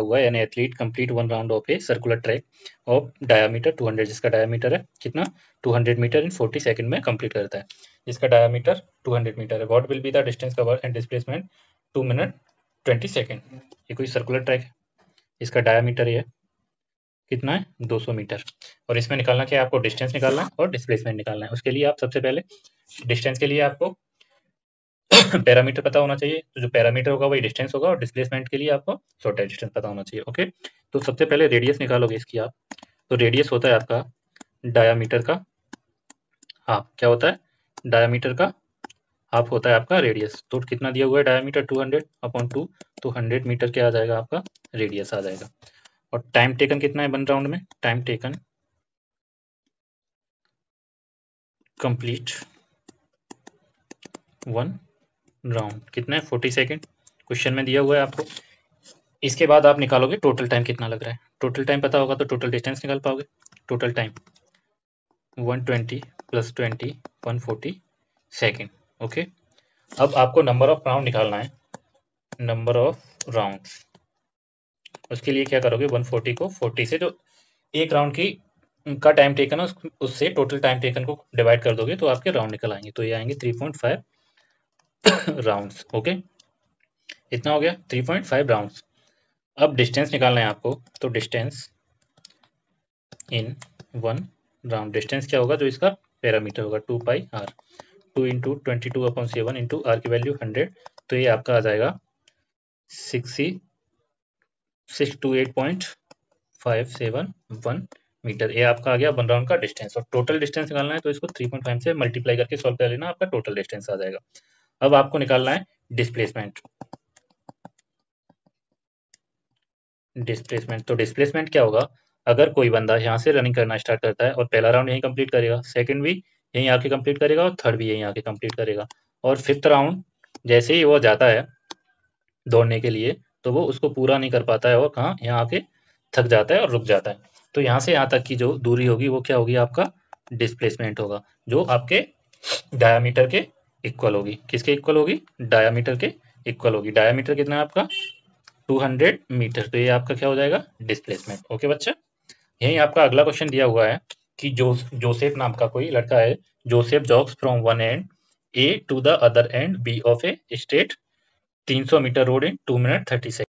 हुआ है, यानी athlete complete 1 round of a circular track of diameter 200, जिसका डायामीटर है कितना 200 मीटर इन 40 सेकंड में कंप्लीट करता है, जिसका डायामीटर 200 मीटर है। What will be the distance cover and displacement 2 minute 20 second. ये कोई सर्कुलर ट्रैक है, इसका डायामीटर ये कितना है 200 मीटर, और इसमें निकालना क्या है आपको, डिस्टेंस निकालना है और डिस्प्लेसमेंट निकालना है। उसके लिए आप सबसे पहले डिस्टेंस के लिए आपको पैरामीटर पता होना चाहिए, तो जो पैरामीटर होगा वही डिस्टेंस होगा, और डिस्प्लेसमेंट के लिए आपको छोटा डिस्टेंस पता होना चाहिए। ओके, तो सबसे पहले रेडियस निकालोगे इसकी आप, तो रेडियस होता है आपका डायामीटर का हाफ। क्या होता है, डायामीटर का हाफ होता है आपका रेडियस। तो कितना दिया हुआ है डायामीटर 200/2, तो 100 मीटर क्या आ जाएगा आपका रेडियस आ जाएगा। और टाइम टेकन कितना है 1 राउंड में, टाइम टेकन कंप्लीट 1 राउंड कितना है 40 सेकेंड, क्वेश्चन में दिया हुआ है आपको। इसके बाद आप निकालोगे टोटल टाइम कितना लग रहा है, टोटल टाइम पता होगा तो टोटल डिस्टेंस निकाल पाओगे। Total time 120 + 20 140 second. ओके, अब आपको नंबर ऑफ राउंड निकालना है, नंबर ऑफ राउंड। उसके लिए क्या करोगे, 140 को 40 से जो एक राउंड की का टाइम टेकन है उससे टोटल टाइम टेकन को डिवाइड कर दोगे तो आपके राउंड निकल आएंगे, तो ये आएंगे 3.5 राउंड्स। ओके, इतना हो गया 3.5 राउंड्स। अब डिस्टेंस निकालना है आपको, तो डिस्टेंस इन 1 राउंड, डिस्टेंस क्या होगा जो इसका पैरामीटर होगा 2πr, 2 × 22/7 × r की वैल्यू 100, तो ये आपका आ जाएगा 628.571 मीटर। ये आपका आ गया 1 राउंड का डिस्टेंस। और टोटल डिस्टेंस निकालना है तो इसको 3.5 से मल्टीप्लाई करके सॉल्व कर लेना, आपका टोटल डिस्टेंस आ जाएगा। अब आपको निकालना है डिस्प्लेसमेंट। तो डिस्प्लेसमेंट क्या होगा, अगर कोई बंदा यहाँ से रनिंग करना स्टार्ट करता है और पहला राउंड यहीं कंप्लीट करेगा, सेकंड भी यहीं आके कंप्लीट करेगा और थर्ड भी यहीं आके कंप्लीट करेगा, और फिफ्थ राउंड जैसे ही वो जाता है दौड़ने के लिए तो वो उसको पूरा नहीं कर पाता है और कहाँ यहाँ आके थक जाता है और रुक जाता है। तो यहाँ से यहाँ तक की जो दूरी होगी वो क्या होगी, आपका डिस्प्लेसमेंट होगा, जो आपके डायामीटर के इक्वल होगी। किसके इक्वल होगी, डायामीटर के इक्वल होगी। डायामीटर कितना है आपका 200 मीटर, तो ये आपका क्या हो जाएगा डिस्प्लेसमेंट। ओके बच्चा, यही आपका अगला क्वेश्चन दिया हुआ है कि जोसेफ नाम का कोई लड़का है, Joseph jogs from one end A to the other end B of a straight 300 metre road in 2 minute 30 second.